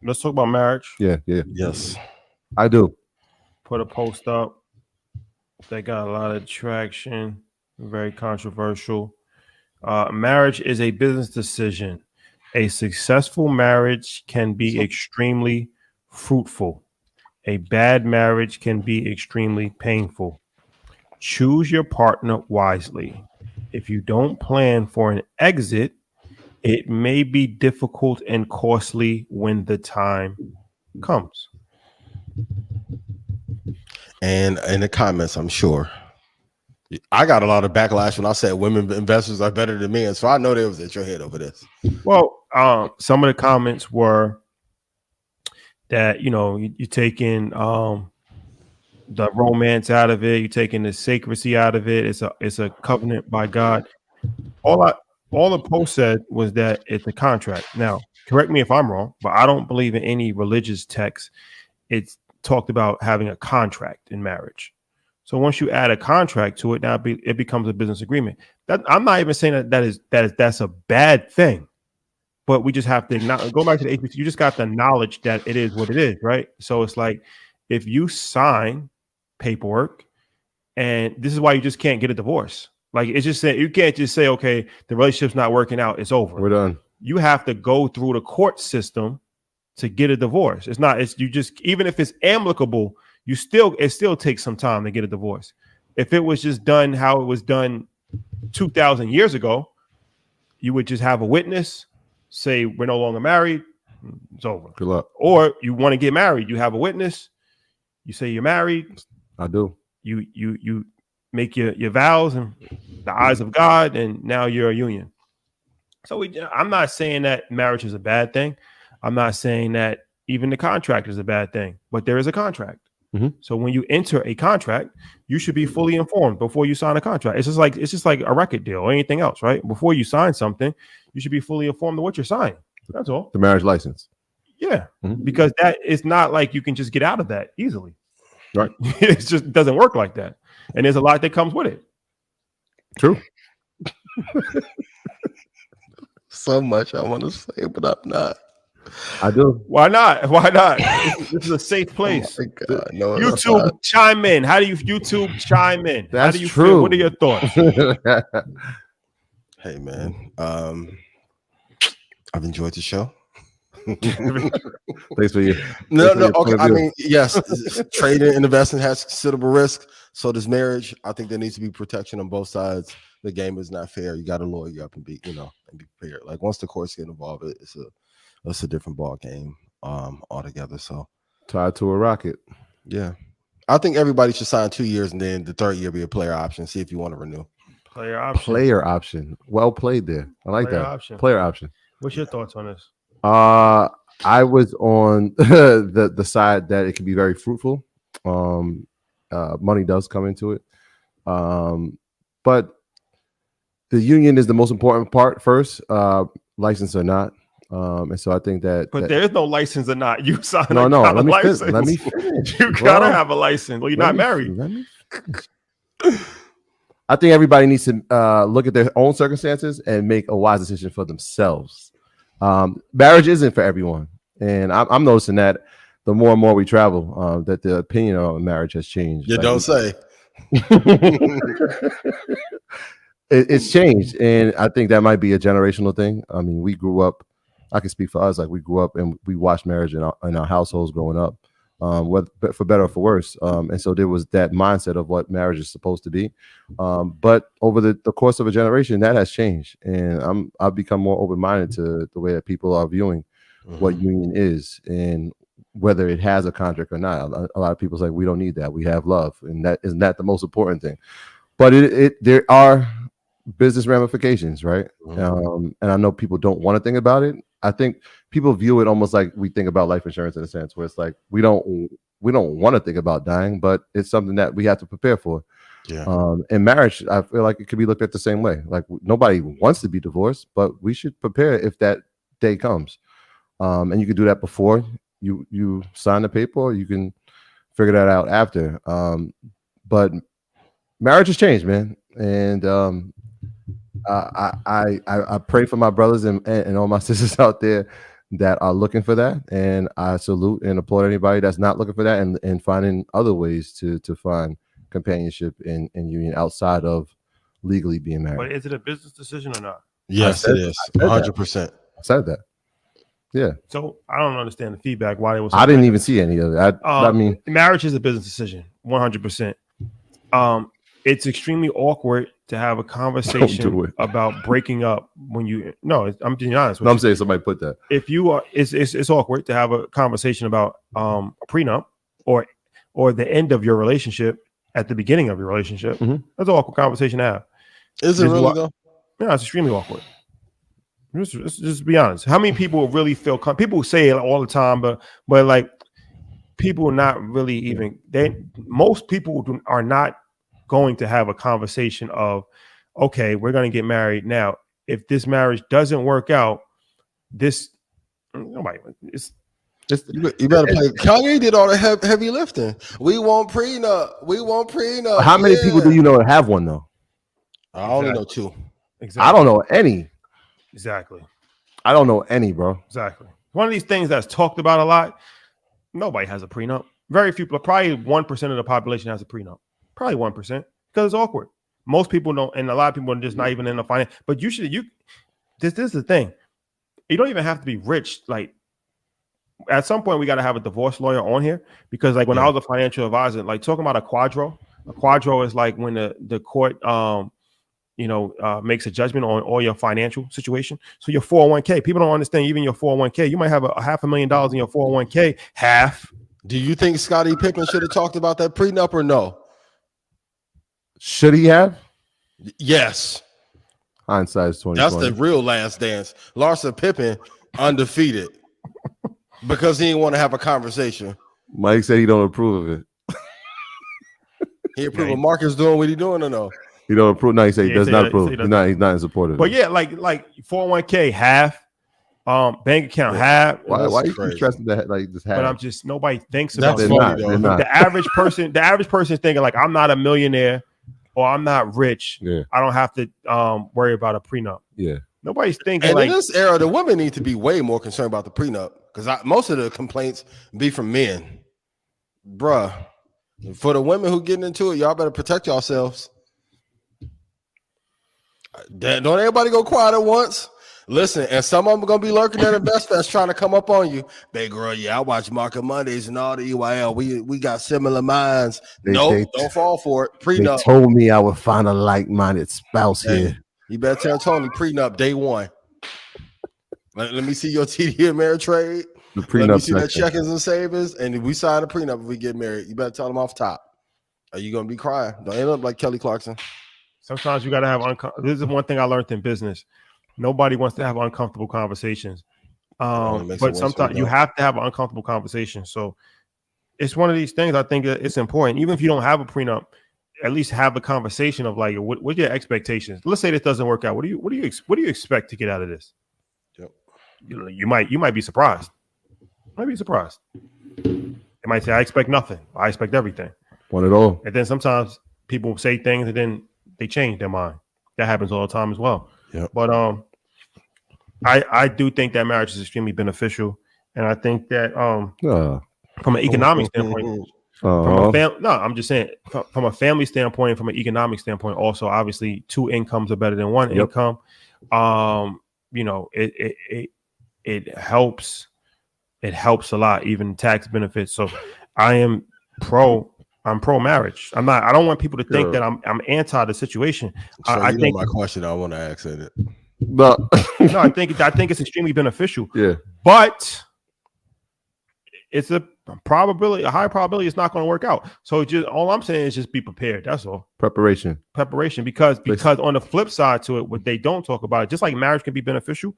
Let's talk about marriage. Yeah. Yes. I do. Put a post up that got a lot of traction. Very controversial. Marriage is a business decision. A successful marriage can be extremely fruitful. A bad marriage can be extremely painful. Choose your partner wisely. If you don't plan for an exit, it may be difficult and costly when the time comes. And in the comments, I'm sure I got a lot of backlash when I said women investors are better than men. So I know they was at your head over this. Well, some of the comments were that you're taking the romance out of it, you're taking the sacredcy out of it. It's a covenant by God. All I all the post said was that it's a contract. Now, correct me if I'm wrong, but I don't believe in any religious text. It's talked about having a contract in marriage. So once you add a contract to it, it becomes a business agreement. That I'm not even saying that's a bad thing, but we just have to go back to the HBC. You just got the knowledge that it is what it is, right? So it's like if you sign paperwork, and this is why you just can't get a divorce. Like it's just saying you can't just say, okay, the relationship's not working out, it's over. We're done. You have to go through the court system to get a divorce. You just even if it's amicable, it still takes some time to get a divorce. If it was just done how it was done 2,000 years ago, you would just have a witness say we're no longer married, it's over. Good luck. Or you want to get married, you have a witness, you say you're married. I do. You make your vows in the eyes of God, and now you're a union. So I'm not saying that marriage is a bad thing. I'm not saying that even the contract is a bad thing, but there is a contract. Mm-hmm. So when you enter a contract, you should be fully informed before you sign a contract. It's just like a record deal or anything else, right? Before you sign something, you should be fully informed of what you're signing. That's all. The marriage license. Yeah, because that is not like you can just get out of that easily. Right. It just doesn't work like that. And there's a lot that comes with it. True. So much I want to say, but I'm not. I do. Why not? Why not? This is a safe place. Oh my God, no, YouTube, chime in. How do you YouTube chime in? That's How do you true. feel? What are your thoughts? Hey man, I've enjoyed the show. Thanks for you. No. Okay. I mean, yes, trading and investing has considerable risk. So does marriage. I think there needs to be protection on both sides. The game is not fair. You got to lawyer up and be prepared. Like once the courts get involved, it's a different ball game altogether. So tied to a rocket. Yeah, I think everybody should sign 2 years and then the third year be a player option. See if you want to renew. Player option. Well played there. I like that. Option. Player option. What's your thoughts on this? I was on the side that it can be very fruitful. Money does come into it. But the union is the most important part first, license or not. And so I think that. But there is no license or not. You sign no. Let me finish. Let me finish. You gotta have a license. Well, you're not married. I think everybody needs to look at their own circumstances and make a wise decision for themselves. Marriage isn't for everyone, and I'm noticing that the more and more we travel, that the opinion on marriage has changed. You don't say. It's changed, and I think that might be a generational thing. I mean, we grew up. I can speak for us. Like we grew up and we watched marriage in our households growing up, for better or for worse. And so there was that mindset of what marriage is supposed to be. But over the course of a generation, that has changed, and I've become more open-minded to the way that people are viewing what union is and whether it has a contract or not. A lot of people say we don't need that. We have love, and that isn't that the most important thing. But there are business ramifications, right? And I know people don't want to think about it. I think people view it almost like we think about life insurance in a sense, where it's like we don't want to think about dying, but it's something that we have to prepare for. Yeah. In marriage, I feel like it could be looked at the same way. Like nobody wants to be divorced, but we should prepare if that day comes. And you can do that before you sign the paper, or you can figure that out after. But marriage has changed, man, and I pray for my brothers and all my sisters out there that are looking for that, and I salute and applaud anybody that's not looking for that and finding other ways to find companionship and union outside of legally being married. But is it a business decision or not? Yes, it is. 100%. I said that. Yeah. So I don't understand the feedback. Why they was. I didn't even see any of it. I mean, marriage is a business decision, 100%. It's extremely awkward to have a conversation about breaking up when you. No, I'm being honest. I'm saying somebody put that. If you are, it's awkward to have a conversation about a prenup or the end of your relationship at the beginning of your relationship. Mm-hmm. That's an awkward conversation to have. Is it really though? Yeah, it's extremely awkward. Just be honest. How many people really feel? People say it all the time, but like people not really even. Most people are not going to have a conversation of, okay, we're going to get married now. If this marriage doesn't work out, nobody. You better play. Kanye did all the heavy lifting. We want prenup. We want prenup. How many people do you know that have one though? I only know 2. Exactly. I don't know any. Exactly. I don't know any, bro. Exactly. One of these things that's talked about a lot. Nobody has a prenup. Very few people. Probably 1% of the population has a prenup. Probably 1% because it's awkward. Most people don't, and a lot of people are just not even in the finance. But this is the thing. You don't even have to be rich. Like at some point, we got to have a divorce lawyer on here because, like, when I was a financial advisor, like talking about a quadro is like when the court makes a judgment on all your financial situation. So your 401k, people don't understand. Even your 401k, you might have a $500,000 in your 401k. Half. Do you think Scottie Pippen should have talked about that prenup or no? Should he have? Yes. Hindsight is 2020. That's the real last dance. Larsa Pippen undefeated because he didn't want to have a conversation. Mike said he don't approve of it. He approve of Marcus doing what he doing or no? He don't approve. No, he said he does not approve. He's not in support of it. But yeah, like 401k half, bank account half. Why you keep stressing that like this half? But I'm just nobody thinks about it. The average person is thinking like I'm not a millionaire or I'm not rich. Yeah. I don't have to worry about a prenup. Yeah. Nobody's thinking and like in this era, the women need to be way more concerned about the prenup because most of the complaints be from men. Bruh. For the women who getting into it, y'all better protect yourselves. Don't everybody go quiet at once. Listen, and some of them are gonna be lurking at InvestFest trying to come up on you. Big girl, yeah, I watch Market Mondays and all the EYL. We got similar minds. Don't fall for it. Prenup. They told me I would find a like-minded spouse here. You better tell Tony prenup day one. Let me see your TD Ameritrade. The prenup. Let me see that checkings and savings, and we sign a prenup if we get married. You better tell them off top. Are you gonna be crying? Don't end up like Kelly Clarkson. Sometimes you got to have this is one thing I learned in business. Nobody wants to have uncomfortable conversations. But sometimes you have to have an uncomfortable conversation. So it's one of these things I think it's important. Even if you don't have a prenup, at least have the conversation of like, what are your expectations? Let's say this doesn't work out. What do you expect to get out of this? Yep. You might be surprised. Might be surprised. They might say, I expect nothing. I expect everything. Want it all. And then sometimes people say things and then they change their mind. That happens all the time as well. Yep. But I do think that marriage is extremely beneficial, and I think that from an economic standpoint, I'm just saying from a family standpoint, from an economic standpoint, also obviously 2 incomes are better than 1 income. It helps. It helps a lot, even tax benefits. So I'm pro marriage. I don't want people to think that I'm anti the situation. I think my question I want to ask in it. No, I think it's extremely beneficial. Yeah. But it's a high probability it's not going to work out. So just all I'm saying is just be prepared. That's all. Preparation. Because on the flip side to it, what they don't talk about, just like marriage can be beneficial,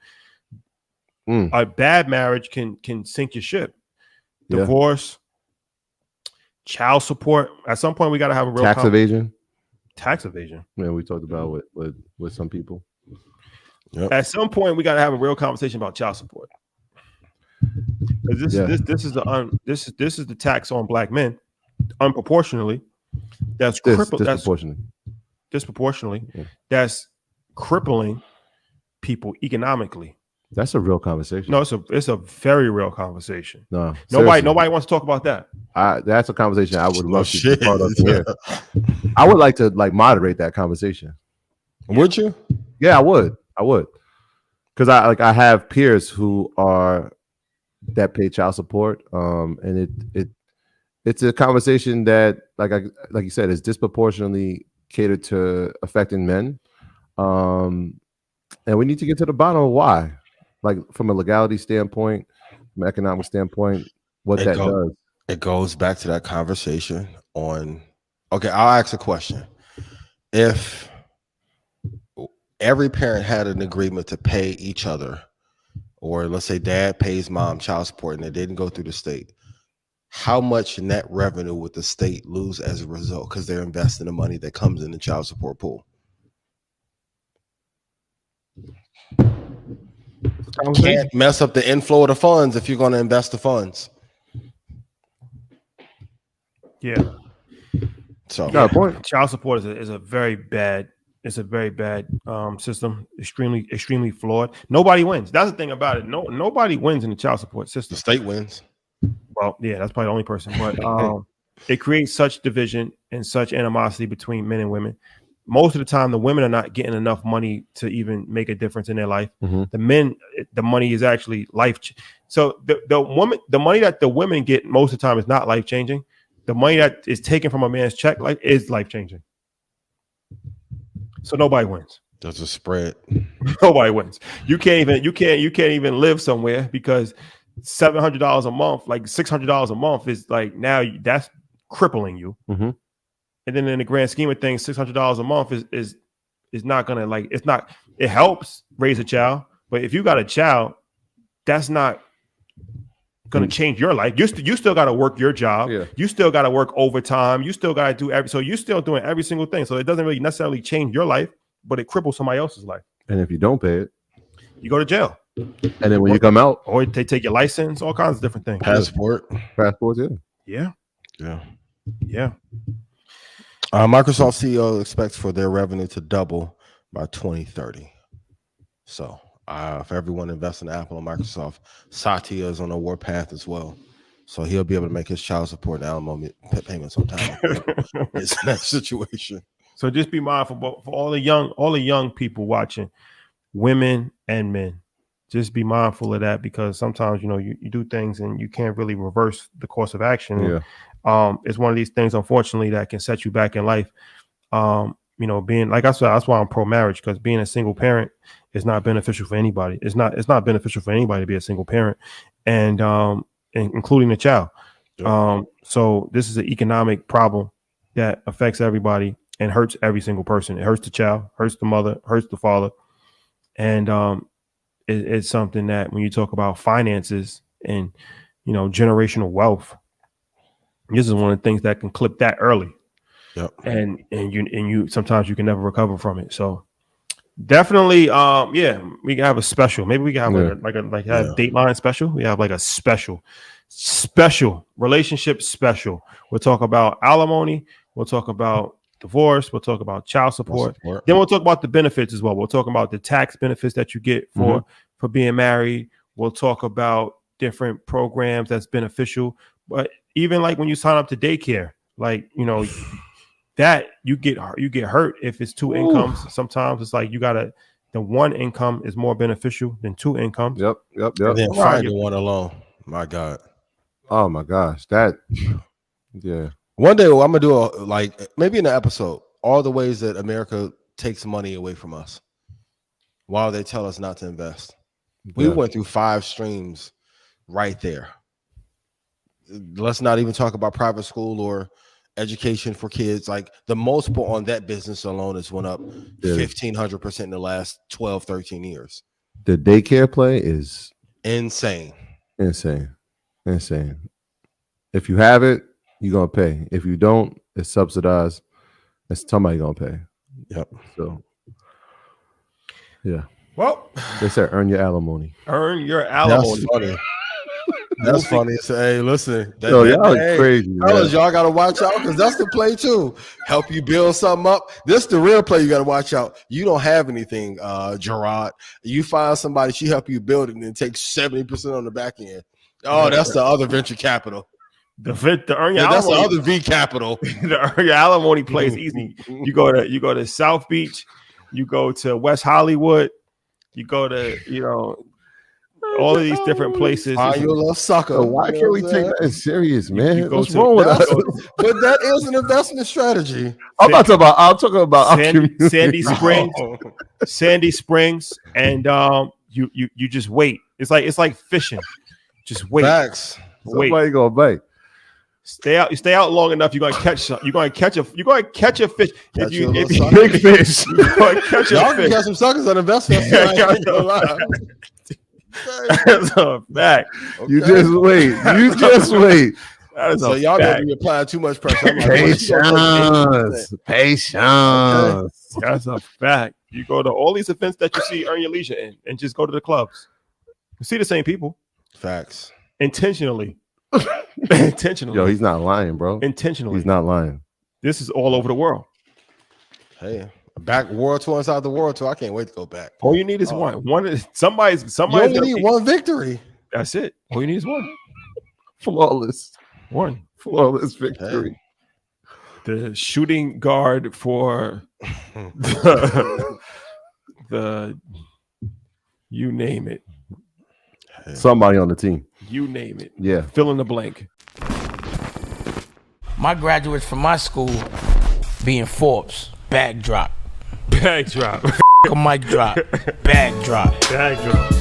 a bad marriage can sink your ship. Divorce, child support. At some point, we got to have a real tax evasion. Yeah, we talked about with some people. Yep. At some point, we got to have a real conversation about child support. This is the tax on black men, unproportionately. That's disproportionately. Yeah. That's crippling people economically. That's a real conversation. No, it's a very real conversation. No, nobody wants to talk about that. That's a conversation I would love to be part of here. I would like to moderate that conversation. Would you? Yeah, I would. Because I have peers who that pay child support, and it's a conversation that like you said is disproportionately catered to affecting men, and we need to get to the bottom of why, like from a legality standpoint, from an economic standpoint, what that does. It goes back to that conversation on. Okay, I'll ask a question. If every parent had an agreement to pay each other, or let's say dad pays mom child support and it didn't go through the state, how much net revenue would the state lose as a result because they're investing the money that comes in the child support pool? You can't mess up the inflow of the funds if you're going to invest the funds. Yeah. So child support is a very bad. It's a very bad system. Extremely flawed. Nobody wins. That's the thing about it. Nobody wins in the child support system. The state wins. Well, yeah, that's probably the only person. But it creates such division and such animosity between men and women. Most of the time, the women are not getting enough money to even make a difference in their life. Mm-hmm. The men, the money is actually So the money that the women get most of the time is not life changing. The money that is taken from a man's check is life changing. So nobody wins. There's a spread. Nobody wins. You can't even live somewhere because $700 a month, like $600 a month, is like now that's crippling you. Mm-hmm. And then in the grand scheme of things, $600 a month is not gonna it helps raise a child, but if you got a child, that's not gonna change your life. You still got to work your job. Yeah. You still got to work overtime. You still got to do so you're still doing every single thing. So it doesn't really necessarily change your life, but it cripples somebody else's life. And if you don't pay it, you go to jail. And then when you come out, or they take your license, all kinds of different things. Passports, yeah. Microsoft CEO expects for their revenue to double by 2030. So for everyone investing in Apple and Microsoft, Satya is on a warpath as well. So he'll be able to make his child support and alimony payments on time. It's in that situation. So just be mindful for all the young people watching, women and men. Just be mindful of that because sometimes you do things and you can't really reverse the course of action. Yeah. It's one of these things, unfortunately, that can set you back in life. Being like I said, that's why I'm pro marriage, because being a single parent is not beneficial for anybody. It's not beneficial for anybody to be a single parent, and including the child. Yep. So this is an economic problem that affects everybody and hurts every single person. It hurts the child, hurts the mother, hurts the father, and it's something that when you talk about finances and generational wealth, this is one of the things that can clip that early. Yep. And you sometimes you can never recover from it. So definitely, we can have a special. Maybe we can have a Dateline special. We have like a special relationship special. We'll talk about alimony. We'll talk about divorce. We'll talk about child support. Then we'll talk about the benefits as well. We'll talk about the tax benefits that you get for being married. We'll talk about different programs that's beneficial. But even like when you sign up to daycare, like that you get hurt if it's two incomes. Sometimes it's like the one income is more beneficial than two incomes. Yep. And then finding one alone. My God. Oh my gosh. Yeah. One day I'm gonna do maybe in an episode, all the ways that America takes money away from us while they tell us not to invest. We went through 5 streams right there. Let's not even talk about private school or education for kids. Like the multiple on that business alone has went up 1,500% in the last 12, 13 years. The daycare play is insane. If you have it, you're gonna pay. If you don't, it's subsidized. It's somebody gonna pay. Yep. So yeah. Well, they said earn your alimony. Earn your alimony. That's funny. That's funny. So, hey, listen. Y'all are crazy. Fellas, y'all got to watch out because that's the play too. Help you build something up. This is the real play you got to watch out. You don't have anything, Gerard. You find somebody, she help you build it and then take 70% on the back end. Oh, that's the other venture capital. That's the other V capital. The earn your alimony play is easy. You go to South Beach, you go to West Hollywood, you go to all of these different places. You're a little sucker. So why can't we take that as serious, man? What's wrong with us? But that is an investment strategy. I'm talking about Sandy Springs, and you just wait. It's like fishing. Just wait. Facts. Somebody gonna bite. Stay out long enough. You're gonna catch something. You're gonna catch a fish. Big fish. You're gonna catch Y'all can catch some suckers on investment. That's a fact. Okay. You just wait. So y'all may be applying too much pressure. Patience. Okay. That's a fact. You go to all these events that you see Earn Your Leisure in, and just go to the clubs. You see the same people. Facts. Intentionally. Yo, he's not lying, bro. Intentionally. He's not lying. This is all over the world. Hey, back world tour inside the world tour. I can't wait to go back. All you need is one. Somebody's you only need one victory. That's it. All you need is one. Flawless Hey. victory. The shooting guard for the you name it. Somebody on the team. You name it. Yeah. Fill in the blank. My graduates from my school being Forbes. Bag drop. Bag drop. A mic drop. Bag drop. Bag drop.